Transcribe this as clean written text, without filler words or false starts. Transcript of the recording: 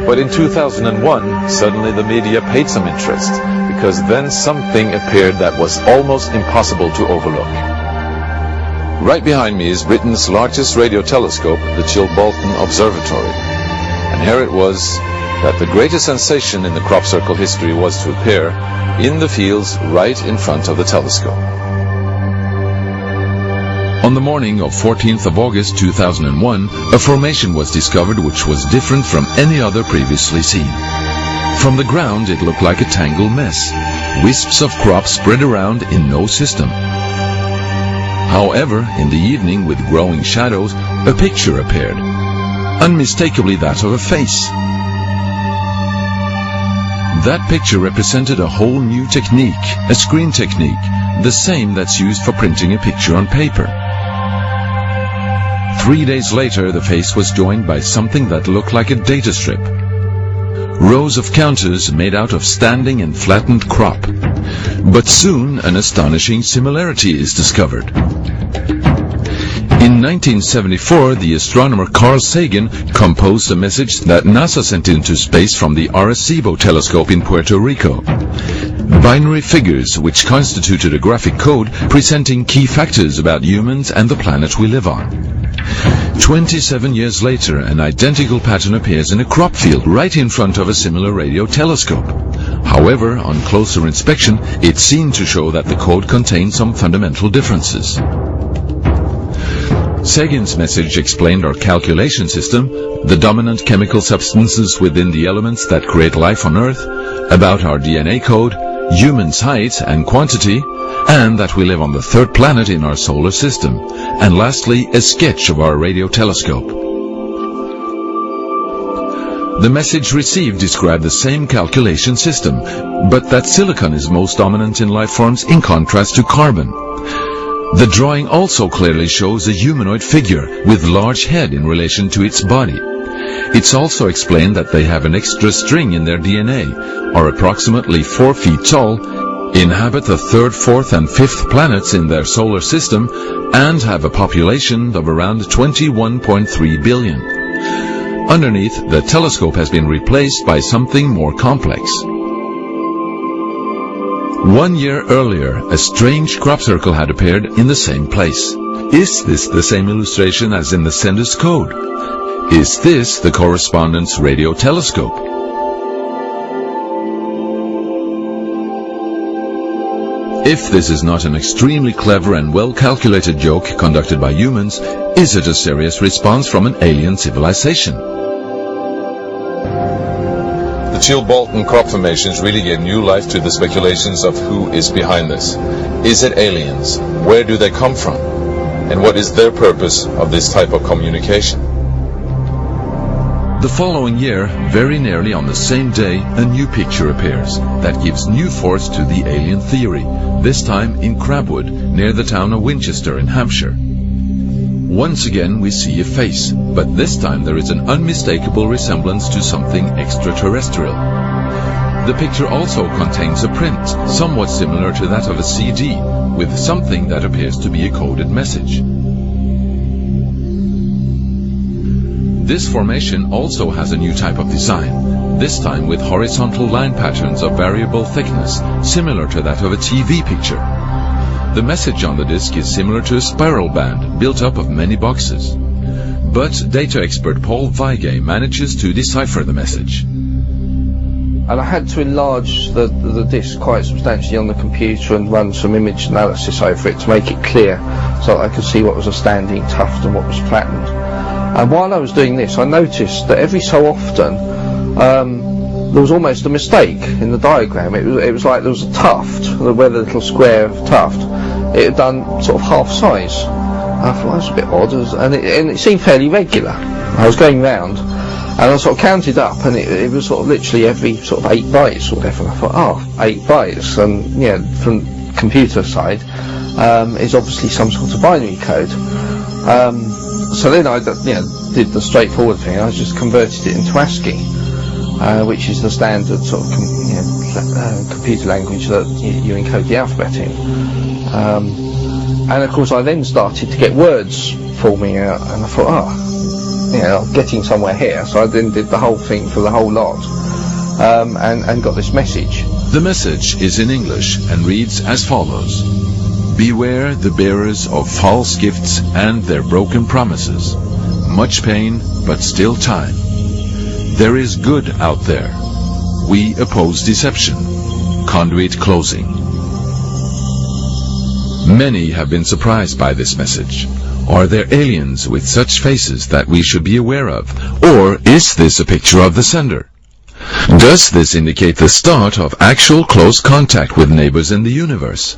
But in 2001, suddenly the media paid some interest, because then something appeared that was almost impossible to overlook. Right behind me is Britain's largest radio telescope, the Chilbolton Observatory. And here it was that the greatest sensation in the crop circle history was to appear in the fields right in front of the telescope. On the morning of 14th of August 2001, a formation was discovered which was different from any other previously seen. From the ground it looked like a tangled mess, wisps of crops spread around in no system. However, in the evening with growing shadows, a picture appeared, unmistakably that of a face. That picture represented a whole new technique, a screen technique, the same that's used for printing a picture on paper. 3 days later, the face was joined by something that looked like a data strip. Rows of counters made out of standing and flattened crop. But soon an astonishing similarity is discovered. In 1974, the astronomer Carl Sagan composed a message that NASA sent into space from the Arecibo telescope in Puerto Rico. Binary figures which constituted a graphic code presenting key factors about humans and the planet we live on. 27 years later, an identical pattern appears in a crop field right in front of a similar radio telescope. However, on closer inspection, it seemed to show that the code contained some fundamental differences. Sagan's message explained our calculation system, the dominant chemical substances within the elements that create life on Earth, about our DNA code, humans' height and quantity, and that we live on the third planet in our solar system, and lastly, a sketch of our radio telescope. The message received described the same calculation system, but that silicon is most dominant in life forms in contrast to carbon. The drawing also clearly shows a humanoid figure with large head in relation to its body. It's also explained that they have an extra string in their DNA, are approximately 4 feet tall, inhabit the 3rd, 4th and 5th planets in their solar system, and have a population of around 21.3 billion. Underneath, the telescope has been replaced by something more complex. 1 year earlier, a strange crop circle had appeared in the same place. Is this the same illustration as in the sender's code? Is this the correspondent's radio telescope? If this is not an extremely clever and well-calculated joke conducted by humans, is it a serious response from an alien civilization? The Chilbolton crop formations really gave new life to the speculations of who is behind this. Is it aliens? Where do they come from? And what is their purpose of this type of communication? The following year, very nearly on the same day, a new picture appears that gives new force to the alien theory, this time in Crabwood, near the town of Winchester in Hampshire. Once again we see a face, but this time there is an unmistakable resemblance to something extraterrestrial. The picture also contains a print, somewhat similar to that of a CD, with something that appears to be a coded message. This formation also has a new type of design, this time with horizontal line patterns of variable thickness, similar to that of a TV picture. The message on the disc is similar to a spiral band built up of many boxes. But data expert Paul Weige manages to decipher the message. And I had to enlarge the disc quite substantially on the computer and run some image analysis over it to make it clear so that I could see what was a standing tuft and what was flattened. And while I was doing this, I noticed that every so often there was almost a mistake in the diagram. It was like there was a tuft, where the little square tuft, it had done sort of half size. I thought that was a bit odd, and it seemed fairly regular. I was going round, and I sort of counted up, and it was sort of literally every sort of 8 bytes or whatever. And I thought, oh, 8 bytes, and yeah, from computer side, is obviously some sort of binary code. So then I did the straightforward thing. I just converted it into ASCII, which is the standard sort of computer language that you encode the alphabet in. And of course I then started to get words forming out, and I thought, getting somewhere here. So I then did the whole thing for the whole lot, and got this message. The message is in English and reads as follows. Beware the bearers of false gifts and their broken promises. Much pain, but still time. There is good out there. We oppose deception. Conduit closing. Many have been surprised by this message. Are there aliens with such faces that we should be aware of? Or is this a picture of the sender? Does this indicate the start of actual close contact with neighbors in the universe?